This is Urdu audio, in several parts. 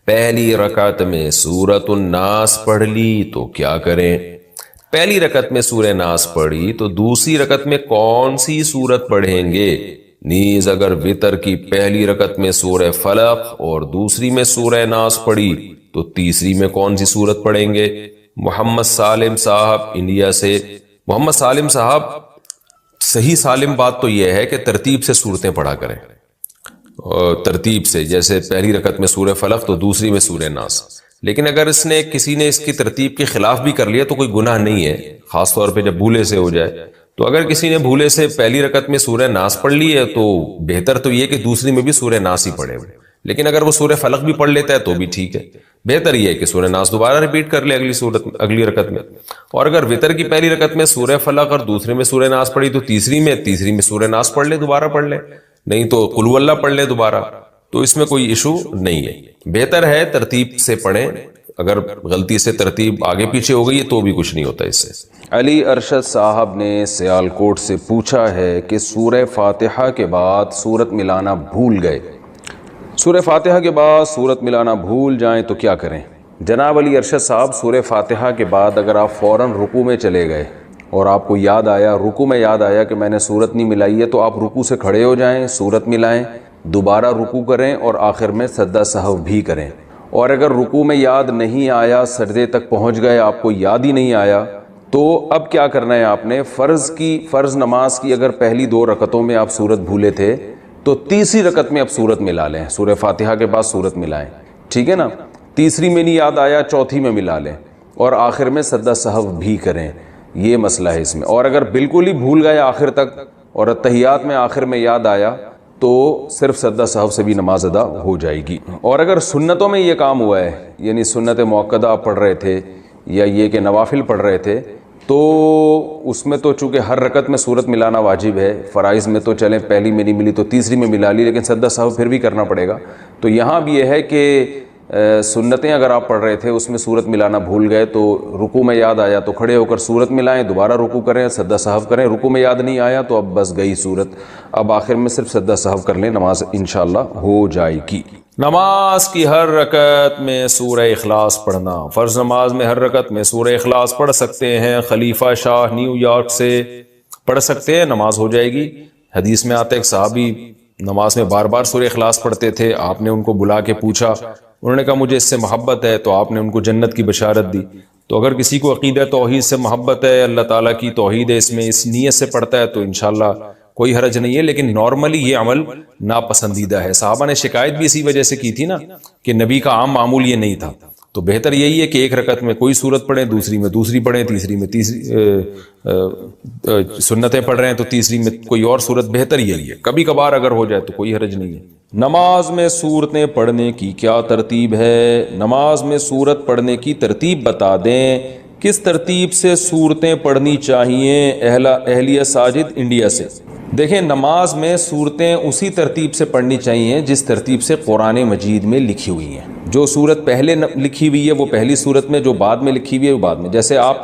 پہلی رکعت میں سورۃ الناس پڑھ لی تو کیا کریں؟ پہلی رکعت میں سورہ ناس پڑھی تو دوسری رکعت میں کون سی سورت پڑھیں گے؟ نیز اگر وتر کی پہلی رکعت میں سورہ فلق اور دوسری میں سورہ ناس پڑھی تو تیسری میں کون سی سورت پڑھیں گے؟ محمد سالم صاحب انڈیا سے۔ محمد سالم صاحب، صحیح سالم بات تو یہ ہے کہ ترتیب سے صورتیں پڑھا کریں، ترتیب سے، جیسے پہلی رکعت میں سورہ فلق تو دوسری میں سورہ ناس۔ لیکن اگر کسی نے اس کی ترتیب کے خلاف بھی کر لیا تو کوئی گناہ نہیں ہے، خاص طور پہ جب بھولے سے ہو جائے۔ تو اگر کسی نے بھولے سے پہلی رکعت میں سورہ ناس پڑھ لی ہے تو بہتر تو یہ کہ دوسری میں بھی سورہ ناس ہی پڑھے، لیکن اگر وہ سورہ فلق بھی پڑھ لیتا ہے تو بھی ٹھیک ہے۔ بہتر یہ ہے کہ سورہ ناس دوبارہ ریپیٹ کر لے اگلی رکعت میں۔ اور اگر وتر کی پہلی رکعت میں سورہ فلق اور دوسرے میں سورہ ناس پڑھی تو تیسری میں سورہ ناس پڑھ لے، دوبارہ پڑھ لے، نہیں تو قل ہو اللہ پڑھ لے دوبارہ، تو اس میں کوئی ایشو نہیں ہے۔ بہتر ہے ترتیب سے پڑھیں، اگر غلطی سے ترتیب آگے پیچھے ہو گئی ہے تو بھی کچھ نہیں ہوتا اس سے۔ علی ارشد صاحب نے سیالکوٹ سے پوچھا ہے کہ سورہ فاتحہ کے بعد سورت ملانا بھول گئے، سورہ فاتحہ کے بعد سورت ملانا بھول جائیں تو کیا کریں؟ جناب علی ارشد صاحب، سورہ فاتحہ کے بعد اگر آپ فوراً رکوع میں چلے گئے اور آپ کو یاد آیا، رکوع میں یاد آیا کہ میں نے سورت نہیں ملائی ہے، تو آپ رکوع سے کھڑے ہو جائیں، سورت ملائیں، دوبارہ رکوع کریں اور آخر میں سجدہ سہو بھی کریں۔ اور اگر رکوع میں یاد نہیں آیا، سجدے تک پہنچ گئے، آپ کو یاد ہی نہیں آیا، تو اب کیا کرنا ہے آپ نے؟ فرض نماز کی اگر پہلی 2 رکعتوں میں آپ سورت بھولے تھے تو تیسری رکعت میں اب سورت ملا لیں، سورہ فاتحہ کے بعد سورت ملائیں، ٹھیک ہے نا؟ تیسری میں نہیں یاد آیا، چوتھی میں ملا لیں اور آخر میں سجدہ سہو بھی کریں، یہ مسئلہ ہے اس میں۔ اور اگر بالکل ہی بھول گئے آخر تک اور اتحیات میں آخر میں یاد آیا تو صرف سجدہ سہو سے بھی نماز ادا ہو جائے گی۔ اور اگر سنتوں میں یہ کام ہوا ہے، یعنی سنت موقدہ آپ پڑھ رہے تھے یا یہ کہ نوافل پڑھ رہے تھے، تو اس میں تو چونکہ ہر رکعت میں سورت ملانا واجب ہے، فرائض میں تو چلیں پہلی میں نہیں ملی تو تیسری میں ملا لی، لیکن سجدہ سہو پھر بھی کرنا پڑے گا۔ تو یہاں بھی یہ ہے کہ سنتیں اگر آپ پڑھ رہے تھے اس میں سورت ملانا بھول گئے تو رکوع میں یاد آیا تو کھڑے ہو کر سورت ملائیں، دوبارہ رکوع کریں، سجدہ سہو کریں۔ رکوع میں یاد نہیں آیا تو اب بس گئی سورت، اب آخر میں صرف سجدہ سہو کر لیں، نماز انشاءاللہ ہو جائے گی۔ نماز کی ہر رکعت میں سورہ اخلاص پڑھنا، فرض نماز میں ہر رکعت میں سورہ اخلاص پڑھ سکتے ہیں، خلیفہ شاہ نیو یارک سے پڑھ سکتے ہیں، نماز ہو جائے گی۔ حدیث میں آتا ہے ایک صحابی نماز میں بار بار سورہ اخلاص پڑھتے تھے، آپ نے ان کو بلا کے پوچھا، انہوں نے کہا مجھے اس سے محبت ہے، تو آپ نے ان کو جنت کی بشارت دی۔ تو اگر کسی کو عقیدہ توحید سے محبت ہے، اللہ تعالیٰ کی توحید ہے، اس میں اس نیت سے پڑھتا ہے تو انشاءاللہ کوئی حرج نہیں ہے، لیکن نارملی یہ عمل ناپسندیدہ ہے۔ صحابہ نے شکایت بھی اسی وجہ سے کی تھی نا کہ نبی کا عام معمول یہ نہیں تھا۔ تو بہتر یہی ہے کہ ایک رکعت میں کوئی سورت پڑھیں، دوسری میں دوسری پڑھیں، تیسری میں سنتیں پڑھ رہے ہیں تو تیسری میں کوئی اور سورت، بہتر یہی ہے۔ کبھی کبھار اگر ہو جائے تو کوئی حرج نہیں ہے۔ نماز میں سورتیں پڑھنے کی کیا ترتیب ہے؟ نماز میں سورت پڑھنے کی ترتیب بتا دیں، کس ترتیب سے سورتیں پڑھنی چاہیے؟ اہلیہ ساجد انڈیا سے۔ دیکھیں، نماز میں سورتیں اسی ترتیب سے پڑھنی چاہیے جس ترتیب سے قرآن مجید میں لکھی ہوئی ہیں۔ جو سورت پہلے لکھی ہوئی ہے وہ پہلی سورت میں، جو بعد میں لکھی ہوئی ہے وہ بعد میں۔ جیسے آپ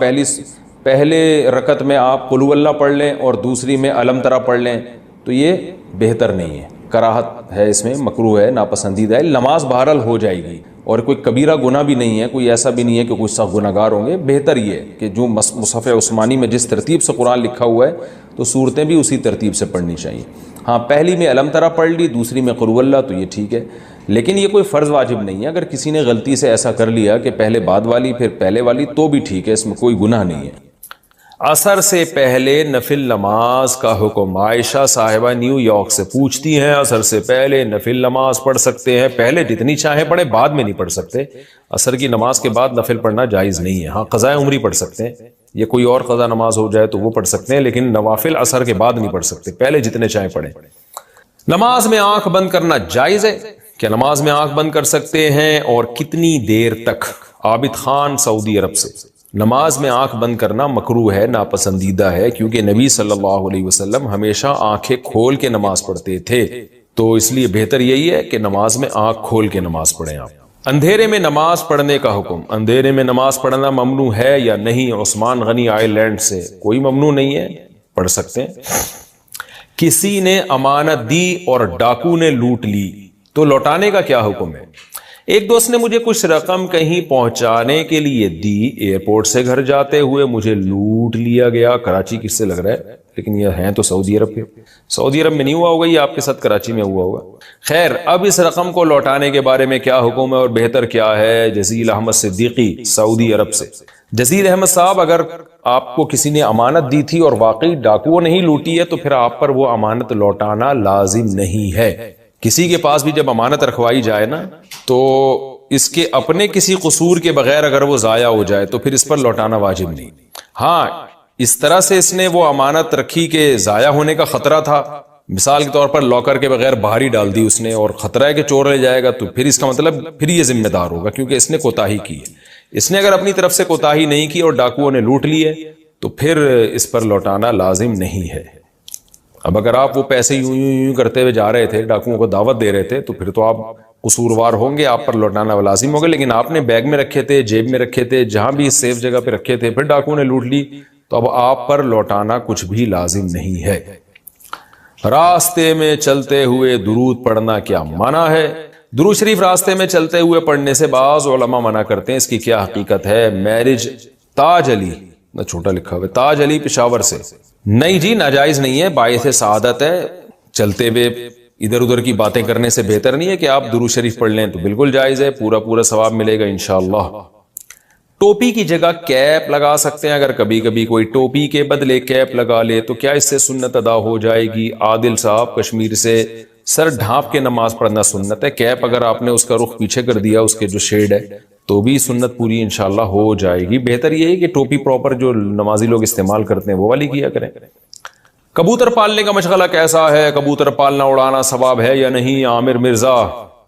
پہلے رکعت میں آپ قل ہو اللہ پڑھ لیں اور دوسری میں الم ترا پڑھ لیں تو یہ بہتر نہیں ہے، کراہت ہے، اس میں مکروہ ہے، ناپسندیدہ ہے۔ نماز بہرحال ہو جائے گی اور کوئی کبیرہ گناہ بھی نہیں ہے، کوئی ایسا بھی نہیں ہے کہ کوئی سخت گناہ گار ہوں گے۔ بہتر یہ ہے کہ جو مصحف عثمانی میں جس ترتیب سے قرآن لکھا ہوا ہے تو صورتیں بھی اسی ترتیب سے پڑھنی چاہیے۔ ہاں، پہلی میں الم ترا پڑھ لی، دوسری میں قل ہو اللہ، تو یہ ٹھیک ہے، لیکن یہ کوئی فرض واجب نہیں ہے۔ اگر کسی نے غلطی سے ایسا کر لیا کہ پہلے بعد والی پھر پہلے والی تو بھی ٹھیک ہے، اس میں کوئی گناہ نہیں ہے۔ عصر سے پہلے نفل نماز کا حکم، عائشہ صاحبہ نیو یارک سے پوچھتی ہیں، عصر سے پہلے نفل نماز پڑھ سکتے ہیں؟ پہلے جتنی چاہیں پڑھیں، بعد میں نہیں پڑھ سکتے۔ عصر کی نماز کے بعد نفل پڑھنا جائز نہیں ہے۔ ہاں، قضاء عمری پڑھ سکتے ہیں، یہ کوئی اور قضا نماز ہو جائے تو وہ پڑھ سکتے ہیں، لیکن نوافل عصر کے بعد نہیں پڑھ سکتے، پہلے جتنے چاہیں پڑھیں۔ نماز میں آنکھ بند کرنا جائز ہے؟ کیا نماز میں آنکھ بند کر سکتے ہیں اور کتنی دیر تک؟ عابد خان سعودی عرب سے۔ نماز میں آنکھ بند کرنا مکروہ ہے، ناپسندیدہ ہے، کیونکہ نبی صلی اللہ علیہ وسلم ہمیشہ آنکھیں کھول کے نماز پڑھتے تھے، تو اس لیے بہتر یہی ہے کہ نماز میں آنکھ کھول کے نماز پڑھیں آپ۔ اندھیرے میں نماز پڑھنے کا حکم، اندھیرے میں نماز پڑھنا ممنوع ہے یا نہیں؟ عثمان غنی آئر لینڈ سے۔ کوئی ممنوع نہیں ہے، پڑھ سکتے ہیں۔ کسی نے امانت دی اور ڈاکو نے لوٹ لی تو لوٹانے کا کیا حکم ہے؟ ایک دوست نے مجھے کچھ رقم کہیں پہنچانے کے لیے دی، ایئرپورٹ سے گھر جاتے ہوئے مجھے لوٹ لیا گیا۔ کراچی کس سے لگ رہا ہے، لیکن یہ ہیں تو سعودی عرب کے۔ سعودی عرب میں نہیں ہوا ہوگا، یہ آپ کے ساتھ کراچی میں ہوا ہوگا۔ خیر، اب اس رقم کو لوٹانے کے بارے میں کیا حکم ہے اور بہتر کیا ہے؟ جزیل احمد صدیقی، سعودی عرب سے۔ جزیل احمد صاحب، اگر آپ کو کسی نے امانت دی تھی اور واقعی ڈاکوؤں نہیں لوٹی ہے تو پھر آپ پر وہ امانت لوٹانا لازم نہیں ہے۔ کسی کے پاس بھی جب امانت رکھوائی جائے نا تو اس کے اپنے کسی قصور کے بغیر اگر وہ ضائع ہو جائے تو پھر اس پر لوٹانا واجب نہیں۔ ہاں، اس طرح سے اس نے وہ امانت رکھی کہ ضائع ہونے کا خطرہ تھا، مثال کے طور پر لاکر کے بغیر باہر ہی ڈال دی اس نے اور خطرہ ہے کہ چور لے جائے گا، تو پھر اس کا مطلب پھر یہ ذمہ دار ہوگا کیونکہ اس نے کوتاہی کی ہے۔ اس نے اگر اپنی طرف سے کوتاہی نہیں کی اور ڈاکوؤں نے لوٹ لی ہے تو پھر اس پر لوٹانا لازم نہیں ہے۔ اب اگر آپ وہ پیسے یوں یوں یوں کرتے ہوئے جا رہے تھے، ڈاکوؤں کو دعوت دے رہے تھے، تو پھر تو آپ قصوروار ہوں گے، آپ پر لوٹانا لازم ہوگا۔ لیکن آپ نے بیگ میں رکھے تھے، جیب میں رکھے تھے، جہاں بھی سیف جگہ پہ رکھے تھے، پھر ڈاکوؤں نے لوٹ لی تو اب آپ پر لوٹانا کچھ بھی لازم نہیں ہے۔ راستے میں چلتے ہوئے درود پڑھنا کیا معنی ہے؟ درود شریف راستے میں چلتے ہوئے پڑھنے سے بعض علماء منع کرتے ہیں، اس کی کیا حقیقت ہے؟ میرج تاج علی، چھوٹا لکھا ہوا، تاج علی پشاور سے۔ نہیں جی، ناجائز نہیں ہے، باعث سعادت ہے۔ چلتے ہوئے ادھر ادھر کی باتیں کرنے سے بہتر نہیں ہے کہ آپ درود شریف پڑھ لیں، تو بالکل جائز ہے، پورا پورا ثواب ملے گا انشاءاللہ۔ ٹوپی کی جگہ کیپ لگا سکتے ہیں، اگر کبھی کبھی کوئی ٹوپی کے بدلے کیپ لگا لے تو کیا اس سے سنت ادا ہو جائے گی؟ عادل صاحب کشمیر سے۔ سر، ڈھانپ کے نماز پڑھنا سنت ہے، کیپ اگر آپ نے اس کا رخ پیچھے کر دیا اس کے جو شیڈ ہے تو بھی سنت پوری انشاءاللہ ہو جائے گی۔ بہتر یہ ہے کہ ٹوپی پراپر جو نمازی لوگ استعمال کرتے ہیں وہ والی کیا کریں۔ کبوتر پالنے کا مشغلہ کیسا ہے؟ کبوتر پالنا اڑانا ثواب ہے یا نہیں؟ عامر مرزا،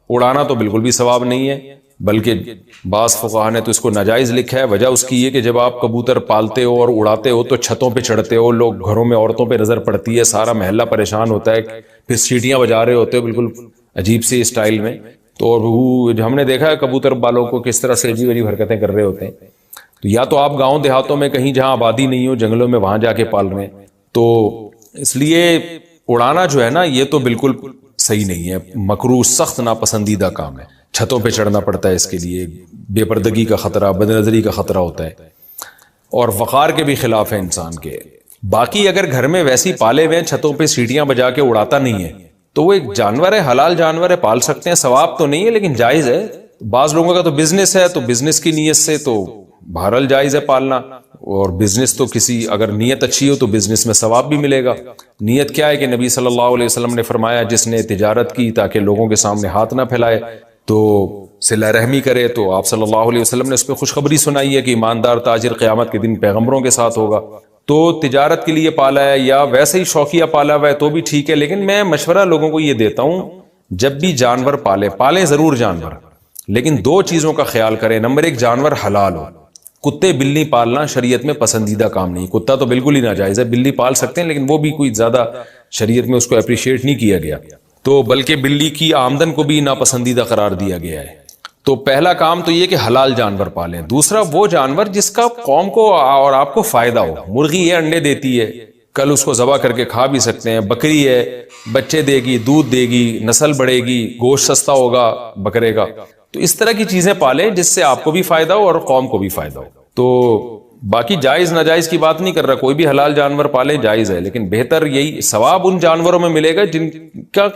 اڑانا تو بالکل بھی ثواب نہیں ہے، بلکہ بعض فقہا نے تو اس کو ناجائز لکھا ہے۔ وجہ اس کی یہ کہ جب آپ کبوتر پالتے ہو اور اڑاتے ہو تو چھتوں پہ چڑھتے ہو، لوگ گھروں میں عورتوں پہ نظر پڑتی ہے، سارا محلہ پریشان ہوتا ہے، پھر سیٹیاں بجا رہے ہوتے ہو بالکل عجیب سی اسٹائل میں، تو ہم نے دیکھا ہے کبوتر بالوں کو کس طرح سے عجیب عجیب حرکتیں کر رہے ہوتے ہیں۔ تو یا تو آپ گاؤں دیہاتوں میں کہیں جہاں آبادی نہیں ہو، جنگلوں میں، وہاں جا کے پال رہے ہیں، تو اس لیے اڑانا جو ہے نا یہ تو بالکل صحیح نہیں ہے، مکروہ، سخت ناپسندیدہ کام ہے۔ چھتوں پہ چڑھنا پڑتا ہے اس کے لیے، بے پردگی کا خطرہ، بد نظری کا خطرہ ہوتا ہے، اور وقار کے بھی خلاف ہے انسان کے۔ باقی اگر گھر میں ویسی پالے ہوئے چھتوں پہ سیٹیاں بجا کے اڑاتا نہیں ہے تو وہ ایک جانور ہے، حلال جانور ہے، پال سکتے ہیں، ثواب تو نہیں ہے لیکن جائز ہے۔ بعض لوگوں کا تو بزنس ہے، تو بزنس کی نیت سے تو بہرحال جائز ہے پالنا، اور بزنس تو کسی اگر نیت اچھی ہو تو بزنس میں ثواب بھی ملے گا۔ نیت کیا ہے کہ نبی صلی اللہ علیہ وسلم نے فرمایا جس نے تجارت کی تاکہ لوگوں کے سامنے ہاتھ نہ پھیلائے تو صلہ رحمی کرے، تو آپ صلی اللہ علیہ وسلم نے اس پہ خوشخبری سنائی ہے کہ ایماندار تاجر قیامت کے دن پیغمبروں کے ساتھ ہوگا۔ تو تجارت کے لیے پالا ہے یا ویسے ہی شوقیہ پالا ہوا ہے تو بھی ٹھیک ہے، لیکن میں مشورہ لوگوں کو یہ دیتا ہوں جب بھی جانور پالیں ضرور جانور، لیکن دو چیزوں کا خیال کریں۔ نمبر ایک، جانور حلال ہو۔ کتے بلی پالنا شریعت میں پسندیدہ کام نہیں، کتا تو بالکل ہی ناجائز ہے، بلی پال سکتے ہیں لیکن وہ بھی کوئی زیادہ شریعت میں اس کو اپریشیٹ نہیں کیا گیا، تو بلکہ بلی کی آمدن کو بھی ناپسندیدہ قرار دیا گیا ہے۔ تو پہلا کام تو یہ کہ حلال جانور پالیں۔ دوسرا، وہ جانور جس کا قوم کو اور آپ کو فائدہ ہو۔ مرغی ہے، انڈے دیتی ہے، کل اس کو ذبح کر کے کھا بھی سکتے ہیں۔ بکری ہے، بچے دے گی، دودھ دے گی، نسل بڑھے گی، گوشت سستا ہوگا بکرے کا۔ تو اس طرح کی چیزیں پالیں جس سے آپ کو بھی فائدہ ہو اور قوم کو بھی فائدہ ہو۔ تو باقی جائز ناجائز کی بات نہیں کر رہا، کوئی بھی حلال جانور پالیں جائز ہے، لیکن بہتر یہی ثواب ان جانوروں میں ملے گا جن کا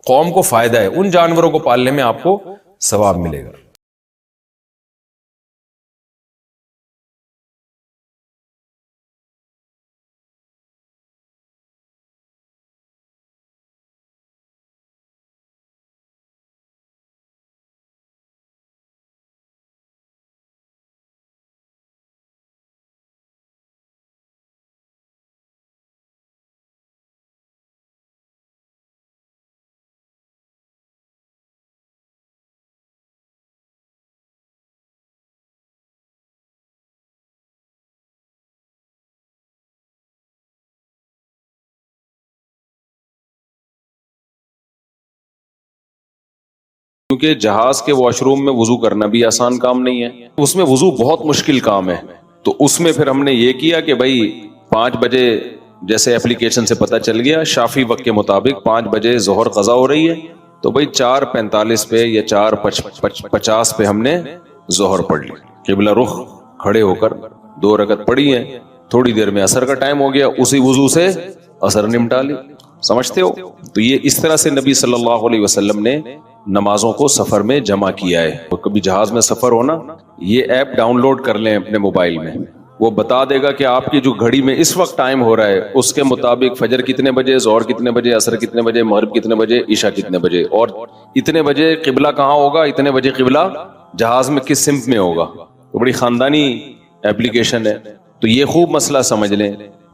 قوم کو فائدہ ہے، ان جانوروں کو پالنے میں آپ کو ثواب ملے گا۔ کیونکہ جہاز کے واش روم میں وضو کرنا بھی آسان کام نہیں ہے، اس میں وضو بہت مشکل کام ہے، تو اس میں پھر ہم نے یہ کیا کہ بھائی 5 بجے جیسے اپلیکیشن سے پتہ چل گیا شافی وقت کے مطابق 5 بجے ظہر قضا ہو رہی ہے، تو بھائی 4:45 پہ یا 4:50 پہ ہم نے ظہر پڑھ لی، قبلہ رخ کھڑے ہو کر 2 رکعت پڑھی ہیں، تھوڑی دیر میں عصر کا ٹائم ہو گیا، اسی وضو سے عصر نمٹا لی، سمجھتے ہو؟ تو یہ اس طرح سے نبی صلی اللہ علیہ وسلم نے نمازوں کو سفر میں جمع کیا ہے۔ تو کبھی جہاز میں سفر ہونا، یہ ایپ ڈاؤن لوڈ کر لیں اپنے موبائل میں، وہ بتا دے گا کہ آپ کی جو گھڑی میں اس وقت ٹائم ہو رہا ہے اس کے مطابق فجر کتنے بجے، ظہر کتنے بجے، عصر کتنے بجے، مغرب کتنے بجے، عشاء کتنے بجے، اور اتنے بجے قبلہ کہاں ہوگا، اتنے بجے قبلہ جہاز میں کس سمت میں ہوگا۔ تو بڑی خاندانی ایپلیکیشن ہے۔ تو یہ خوب مسئلہ سمجھ لیں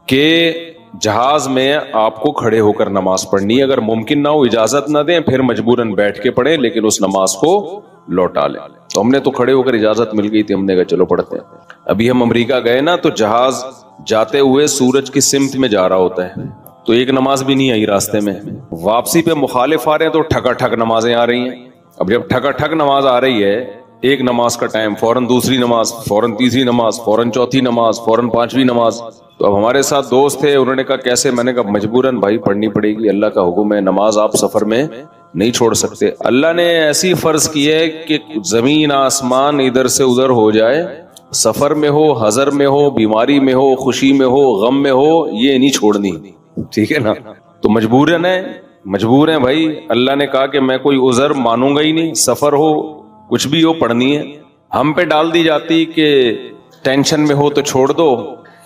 کہ جہاز میں آپ کو کھڑے ہو کر نماز پڑھنی ہے، اگر ممکن نہ ہو اجازت نہ دیں پھر مجبوراً بیٹھ کے پڑھیں، لیکن اس نماز کو لوٹا لیں۔ تو ہم نے تو کھڑے ہو کر اجازت مل گئی تھی، ہم نے کہا چلو پڑھتے ہیں۔ ابھی ہم امریکہ گئے نا، تو جہاز جاتے ہوئے سورج کی سمت میں جا رہا ہوتا ہے، تو ایک نماز بھی نہیں آئی راستے میں، واپسی پہ مخالف آ رہے ہیں تو ٹھکا ٹھک نمازیں آ رہی ہیں۔ اب جب ٹھکا ٹھک نماز آ رہی ہے، ایک نماز کا ٹائم، فوراً دوسری نماز، فوراً تیسری نماز، فوراً چوتھی نماز، فوراً پانچویں نماز۔ تو اب ہمارے ساتھ دوست تھے، انہوں نے کہا کیسے؟ میں نے کہا مجبوراً بھائی پڑھنی پڑے گی، اللہ کا حکم ہے، نماز آپ سفر میں نہیں چھوڑ سکتے۔ اللہ نے ایسی فرض کی ہے کہ زمین آسمان ادھر سے ادھر ہو جائے، سفر میں ہو، حضر میں ہو، بیماری میں ہو، خوشی میں ہو، غم میں ہو، یہ نہیں چھوڑنی، ٹھیک ہے نا؟ تو مجبور ہیں بھائی۔ اللہ نے کہا کہ میں کوئی عذر مانوں گا ہی نہیں، سفر ہو کچھ بھی ہو پڑھنی ہے۔ ہم پہ ڈال دی جاتی کہ ٹینشن میں ہو تو چھوڑ دو،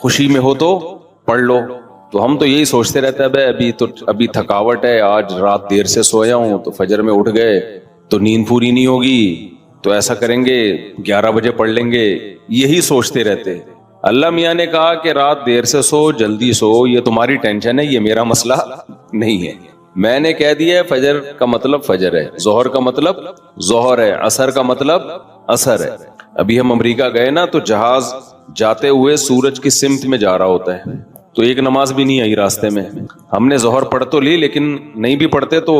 خوشی میں ہو تو پڑھ لو۔ تو ہم تو یہی سوچتے رہتے ہیں بھائی ابھی تھکاوٹ ہے، آج رات دیر سے سویا ہوں تو فجر میں اٹھ گئے تو نیند پوری نہیں ہوگی، تو ایسا کریں گے 11 بجے پڑھ لیں گے، یہی سوچتے رہتے۔ اللہ میاں نے کہا کہ رات دیر سے سو، جلدی سو، یہ تمہاری ٹینشن ہے، یہ میرا مسئلہ نہیں ہے۔ میں نے کہہ دیا ہے فجر کا مطلب فجر ہے، ظہر کا مطلب ظہر ہے، عصر کا مطلب عصر ہے۔ ابھی ہم امریکہ گئے نا، تو جہاز جاتے ہوئے سورج کی سمت میں جا رہا ہوتا ہے، تو ایک نماز بھی نہیں آئی راستے میں۔ ہم نے ظہر پڑھ تو لی، لیکن نہیں بھی پڑھتے تو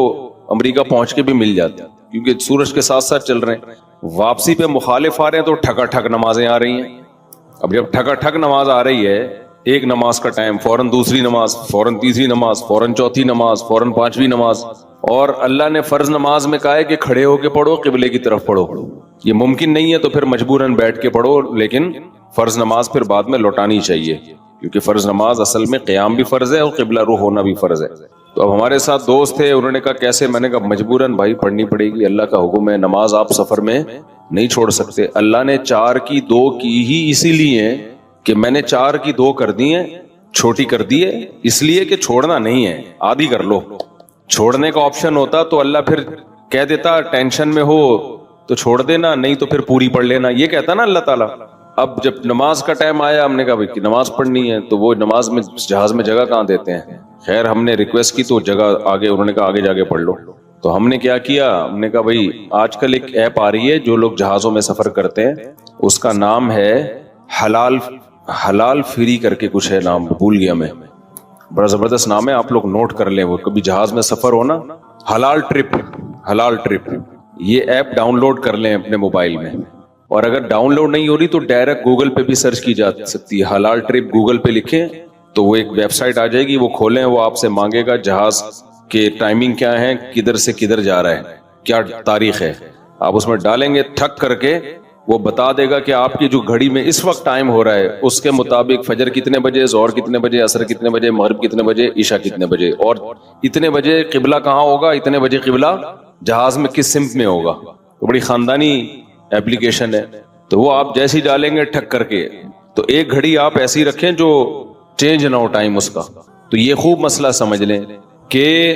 امریکہ پہنچ کے بھی مل جاتے، کیونکہ سورج کے ساتھ ساتھ چل رہے ہیں۔ واپسی پہ مخالف آ رہے ہیں تو ٹھکا ٹھک نمازیں آ رہی ہیں۔ اب جب ٹھکا ٹھک نماز آ رہی ہے، ایک نماز کا ٹائم، فوراً دوسری نماز، فوراً تیسری نماز، فوراً چوتھی نماز، فوراً پانچویں نماز، اور اللہ نے فرض نماز میں کہا ہے کہ کھڑے ہو کے پڑھو، قبلے کی طرف پڑھو۔ یہ ممکن نہیں ہے تو پھر مجبوراً بیٹھ کے پڑھو، لیکن فرض نماز پھر بعد میں لوٹانی چاہیے، کیونکہ فرض نماز اصل میں قیام بھی فرض ہے اور قبلہ رخ ہونا بھی فرض ہے۔ تو اب ہمارے ساتھ دوست تھے، انہوں نے کہا کیسے؟ میں نے کہا مجبوراً بھائی پڑھنی پڑے گی، اللہ کا حکم ہے، نماز آپ سفر میں نہیں چھوڑ سکتے۔ اللہ نے 4 کی 2 کی ہی اسی لیے کہ میں نے 4 کی 2 کر دی ہیں، چھوٹی کر دی ہے، اس لیے کہ چھوڑنا نہیں ہے، آدھی کر لو۔ چھوڑنے کا آپشن ہوتا تو اللہ پھر کہہ دیتا ٹینشن میں ہو تو چھوڑ دینا، نہیں تو پھر پوری پڑھ لینا، یہ کہتا نا اللہ تعالیٰ۔ اب جب نماز کا ٹائم آیا، ہم نے کہا بھائی نماز پڑھنی ہے، تو وہ نماز میں جہاز میں جگہ کہاں دیتے ہیں؟ خیر ہم نے ریکویسٹ کی تو جگہ آگے، انہوں نے کہا آگے جا کے پڑھ لو۔ تو ہم نے کیا کیا، ہم نے کہا بھائی آج کل ایک ایپ آ رہی ہے جو لوگ جہازوں میں سفر کرتے ہیں، اس کا نام ہے حلال فری کر کے کچھ ہے، نام بھول گیا میں، بڑا زبردست نام ہے، آپ لوگ نوٹ کر لیں، وہ کبھی جہاز میں سفر ہونا، حلال ٹرپ، یہ ایپ ڈاؤن لوڈ کر لیں اپنے موبائل میں۔ اور اگر ڈاؤن لوڈ نہیں ہو رہی تو ڈائریکٹ گوگل پہ بھی سرچ کی جا سکتی ہے، حلال ٹرپ گوگل پہ لکھیں تو وہ ایک ویب سائٹ آ جائے گی، وہ کھولیں، وہ آپ سے مانگے گا جہاز کے ٹائمنگ کیا ہے، کدھر سے کدھر جا رہا ہے، کیا تاریخ ہے، آپ اس میں ڈالیں گے، ٹھک کر کے وہ بتا دے گا کہ آپ کی جو گھڑی میں اس وقت ٹائم ہو رہا ہے اس کے مطابق فجر کتنے بجے، ظہر کتنے بجے، عصر کتنے بجے، مغرب کتنے بجے، عشاء کتنے بجے، اور اتنے بجے قبلہ کہاں ہوگا، اتنے بجے قبلہ جہاز میں کس سمت میں ہوگا۔ تو بڑی خاندانی ایپلیکیشن ہے، تو وہ آپ جیسی ڈالیں گے ٹھک کر کے، تو ایک گھڑی آپ ایسی رکھیں جو چینج نہ ہو ٹائم اس کا۔ تو یہ خوب مسئلہ سمجھ لیں کہ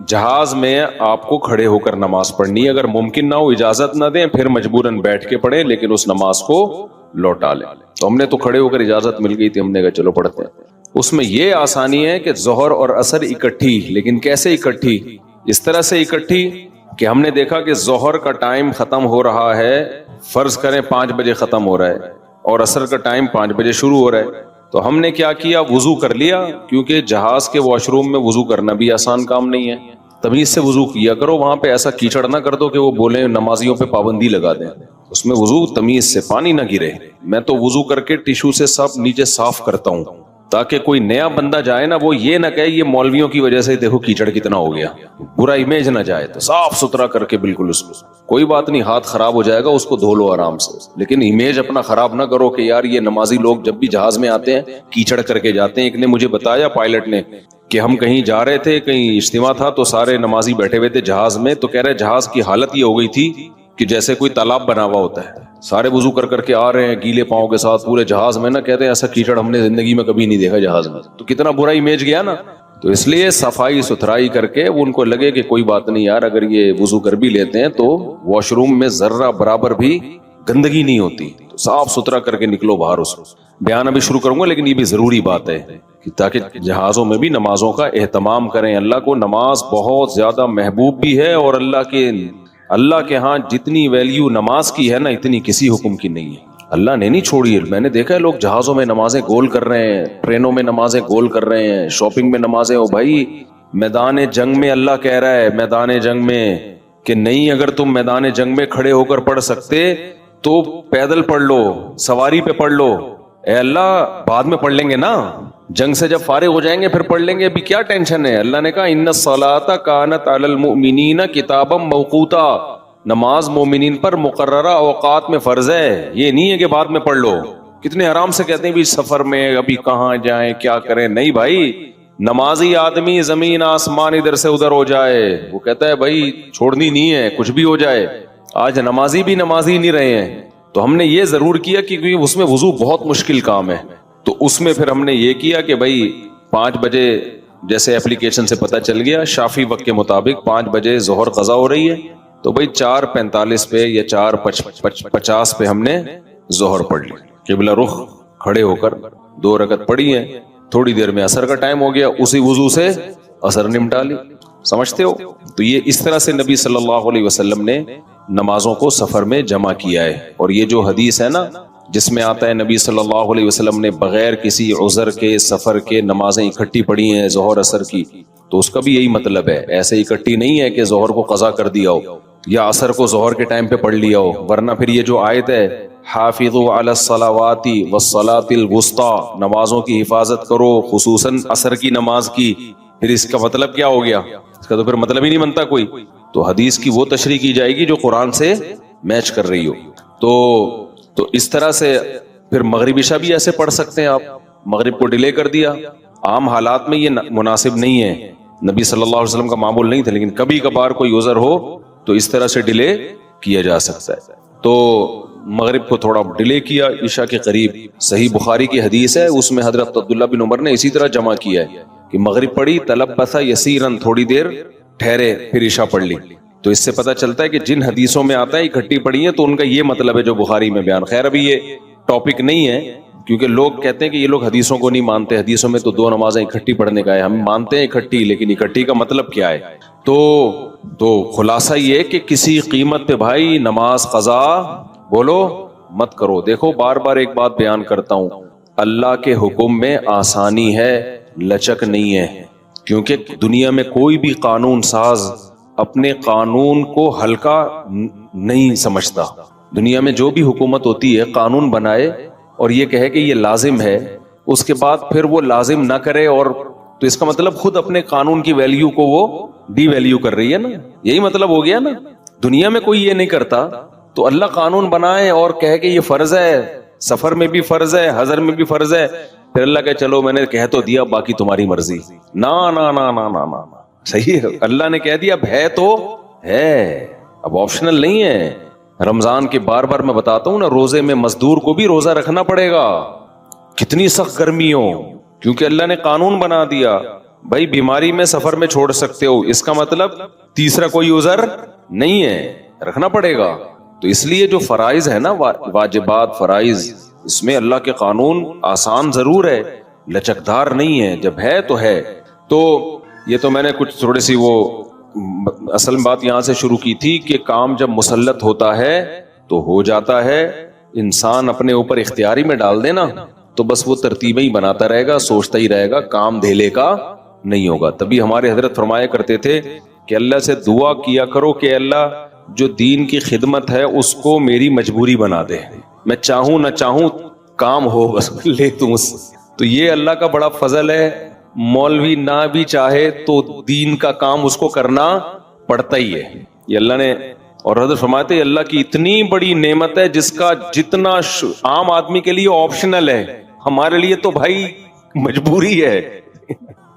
جہاز میں آپ کو کھڑے ہو کر نماز پڑھنی ہے، اگر ممکن نہ ہو اجازت نہ دیں پھر مجبوراً بیٹھ کے پڑھیں، لیکن اس نماز کو لوٹا لیں۔ تو ہم نے تو کھڑے ہو کر اجازت مل گئی تھی، ہم نے کہا چلو پڑھتے ہیں۔ اس میں یہ آسانی ہے کہ ظہر اور عصر اکٹھی، لیکن کیسے اکٹھی؟ اس طرح سے اکٹھی کہ ہم نے دیکھا کہ ظہر کا ٹائم ختم ہو رہا ہے، فرض کریں 5 بجے ختم ہو رہا ہے، اور عصر کا ٹائم 5 بجے شروع ہو رہا ہے، تو ہم نے کیا کیا، وضو کر لیا، کیونکہ جہاز کے واش روم میں وضو کرنا بھی آسان کام نہیں ہے، تمیز سے وضو کیا کرو، وہاں پہ ایسا کیچڑ نہ کر دو کہ وہ بولیں نمازیوں پہ پابندی لگا دیں، اس میں وضو تمیز سے، پانی نہ گرے۔ میں تو وضو کر کے ٹیشو سے سب نیچے صاف کرتا ہوں، تاکہ کوئی نیا بندہ جائے نا وہ یہ نہ کہے یہ مولویوں کی وجہ سے دیکھو کیچڑ کتنا ہو گیا, برا امیج نہ جائے. تو صاف ستھرا کر کے بالکل اس کو, کوئی بات نہیں ہاتھ خراب ہو جائے گا اس کو دھو لو آرام سے, لیکن امیج اپنا خراب نہ کرو کہ یار یہ نمازی لوگ جب بھی جہاز میں آتے ہیں کیچڑ کر کے جاتے ہیں. ایک نے مجھے بتایا پائلٹ نے کہ ہم کہیں جا رہے تھے, کہیں اجتماع تھا, تو سارے نمازی بیٹھے ہوئے تھے جہاز میں, تو کہہ رہے جہاز کی حالت یہ ہو گئی تھی کہ جیسے کوئی تالاب بنا ہوا ہوتا ہے, سارے وضو کر کر کے آ رہے ہیں گیلے پاؤں کے ساتھ پورے جہاز میں نا, کہتے ہیں ایسا کیچڑ ہم نے زندگی میں کبھی نہیں دیکھا جہاز میں. تو کتنا برا امیج گیا نا. تو اس لیے صفائی ستھرائی کر کے وہ ان کو لگے کہ کوئی بات نہیں یار اگر یہ وضو کر بھی لیتے ہیں تو واش روم میں ذرہ برابر بھی گندگی نہیں ہوتی, تو صاف ستھرا کر کے نکلو باہر. اس بیان ابھی شروع کروں گا لیکن یہ بھی ضروری بات ہے کہ تاکہ جہازوں میں بھی نمازوں کا اہتمام کریں. اللہ کو نماز بہت زیادہ محبوب بھی ہے, اور اللہ کے ہاں جتنی ویلیو نماز کی ہے نا اتنی کسی حکم کی نہیں ہے. اللہ نے نہیں چھوڑی ہے. میں نے دیکھا ہے لوگ جہازوں میں نمازیں گول کر رہے ہیں, ٹرینوں میں نمازیں گول کر رہے ہیں, شاپنگ میں نمازیں. ہو بھائی میدان جنگ میں اللہ کہہ رہا ہے میدان جنگ میں کہ نہیں, اگر تم میدان جنگ میں کھڑے ہو کر پڑھ سکتے تو پیدل پڑھ لو, سواری پہ پڑھ لو. اے اللہ بعد میں پڑھ لیں گے نا, جنگ سے جب فارغ ہو جائیں گے پھر پڑھ لیں گے, ابھی کیا ٹینشن ہے. اللہ نے کہا ان الصلاۃ کانت علی المؤمنین کتابا موقوتا, نماز مومنین پر مقررہ اوقات میں فرض ہے, یہ نہیں ہے کہ بعد میں پڑھ لو. کتنے آرام سے کہتے ہیں بھی سفر میں ابھی کہاں جائیں کیا کریں. نہیں بھائی, نمازی آدمی زمین آسمان ادھر سے ادھر ہو جائے وہ کہتا ہے بھائی چھوڑنی نہیں ہے, کچھ بھی ہو جائے. آج نمازی بھی نمازی نہیں رہے ہیں, تو ہم نے یہ ضرور کیا کیونکہ اس میں وضو بہت مشکل کام ہے, تو اس میں پھر ہم نے یہ کیا کہ بھائی 5 بجے جیسے اپلیکیشن سے پتہ چل گیا شافی وقت کے مطابق 5 بجے ظہر قضا ہو رہی ہے, تو بھائی 4:45 پہ یا 4:50 پہ ہم نے ظہر پڑھ لی, قبلہ رخ کھڑے ہو کر 2 رکعت پڑھی ہیں. تھوڑی دیر میں عصر کا ٹائم ہو گیا, اسی وضو سے عصر نمٹا لی. سمجھتے ہو؟ تو یہ اس طرح سے نبی صلی اللہ علیہ وسلم نے نمازوں کو سفر میں جمع کیا ہے. اور یہ جو حدیث ہے نا جس میں آتا ہے نبی صلی اللہ علیہ وسلم نے بغیر کسی عذر کے سفر کے نمازیں اکٹھی پڑھی ہیں ظہر عصر کی, تو اس کا بھی یہی مطلب ہے. ایسے اکٹھی نہیں ہے کہ ظہر کو قضا کر دیا ہو یا عصر کو ظہر کے ٹائم پہ پڑھ لیا ہو, ورنہ پھر یہ جو آیت ہے حافظوا علی الصلاوات والصلاۃ الوسطی, نمازوں کی حفاظت کرو خصوصاً عصر کی نماز کی, پھر اس کا مطلب کیا ہو گیا؟ اس کا تو پھر مطلب ہی نہیں بنتا کوئی. تو حدیث کی وہ تشریح کی جائے گی جو قرآن سے میچ کر رہی ہو. تو اس طرح سے پھر مغرب عشاء بھی ایسے پڑھ سکتے ہیں آپ. مغرب کو ڈیلے کر دیا, عام حالات میں یہ مناسب نہیں ہے, نبی صلی اللہ علیہ وسلم کا معمول نہیں تھا, لیکن کبھی کبھار کوئی عذر ہو تو اس طرح سے ڈیلے کیا جا سکتا ہے. تو مغرب کو تھوڑا ڈیلے کیا عشاء کے قریب. صحیح بخاری کی حدیث ہے, اس میں حضرت عبداللہ بن عمر نے اسی طرح جمع کیا ہے کہ مغرب پڑھی تلبث یسیرا, تھوڑی دیر ٹھہرے, پھر عشاء پڑھ لی. تو اس سے پتہ چلتا ہے کہ جن حدیثوں میں آتا ہے اکٹھی پڑھی ہیں تو ان کا یہ مطلب ہے جو بخاری میں بیان. خیر ابھی یہ ٹاپک نہیں ہے کیونکہ لوگ کہتے ہیں کہ یہ لوگ حدیثوں کو نہیں مانتے, حدیثوں میں تو 2 نمازیں اکٹھی پڑھنے کا ہے. ہم مانتے ہیں اکٹھی, لیکن اکٹھی کا مطلب کیا ہے؟ تو خلاصہ یہ کہ کسی قیمت پہ بھائی نماز قضا بولو مت کرو. دیکھو بار بار ایک بات بیان کرتا ہوں, اللہ کے حکم میں آسانی ہے, لچک نہیں ہے. کیونکہ دنیا میں کوئی بھی قانون ساز اپنے قانون کو ہلکا نہیں سمجھتا. دنیا میں جو بھی حکومت ہوتی ہے قانون بنائے اور یہ کہے کہ یہ لازم ہے, اس کے بعد پھر وہ لازم نہ کرے, اور تو اس کا مطلب خود اپنے قانون کی ویلیو کو وہ ڈی ویلیو کر رہی ہے نا. یہی مطلب ہو گیا نا. دنیا میں کوئی یہ نہیں کرتا, تو اللہ قانون بنائے اور کہے کہ یہ فرض ہے, سفر میں بھی فرض ہے, حضر میں بھی فرض ہے, پھر اللہ کہ چلو میں نے کہہ تو دیا باقی تمہاری مرضی. نا نا نا نا نا نا, صحیح ہے, اللہ نے کہہ دیا اب ہے تو ہے, اب آپشنل نہیں ہے. رمضان کے بار بار میں بتاتا ہوں نا, روزے میں مزدور کو بھی روزہ رکھنا پڑے گا, کتنی سخت گرمی ہو, کیونکہ اللہ نے قانون بنا دیا بھائی بیماری میں سفر میں چھوڑ سکتے ہو, اس کا مطلب تیسرا کوئی عذر نہیں ہے, رکھنا پڑے گا. تو اس لیے جو فرائض ہے نا واجبات فرائض, اس میں اللہ کے قانون آسان ضرور ہے, لچکدار نہیں ہے. جب ہے تو ہے. تو یہ تو میں نے کچھ تھوڑی سی وہ اصل بات یہاں سے شروع کی تھی کہ کام جب مسلط ہوتا ہے تو ہو جاتا ہے, انسان اپنے اوپر اختیاری میں ڈال دینا تو بس وہ ترتیبیں ہی بناتا رہے گا, سوچتا ہی رہے گا, کام دھیلے کا نہیں ہوگا. تبھی ہمارے حضرت فرمایا کرتے تھے کہ اللہ سے دعا کیا کرو کہ اللہ جو دین کی خدمت ہے اس کو میری مجبوری بنا دے, میں چاہوں نہ چاہوں کام ہو بس لے تم اس. تو یہ اللہ کا بڑا فضل ہے، مولوی نہ بھی چاہے تو دین کا کام اس کو کرنا پڑتا ہی ہے. یہ اللہ نے، اور حضرت فرماتے ہیں اللہ کی اتنی بڑی نعمت ہے جس کا جتنا عام آدمی کے لیے آپشنل ہے، ہمارے لیے تو بھائی مجبوری ہے.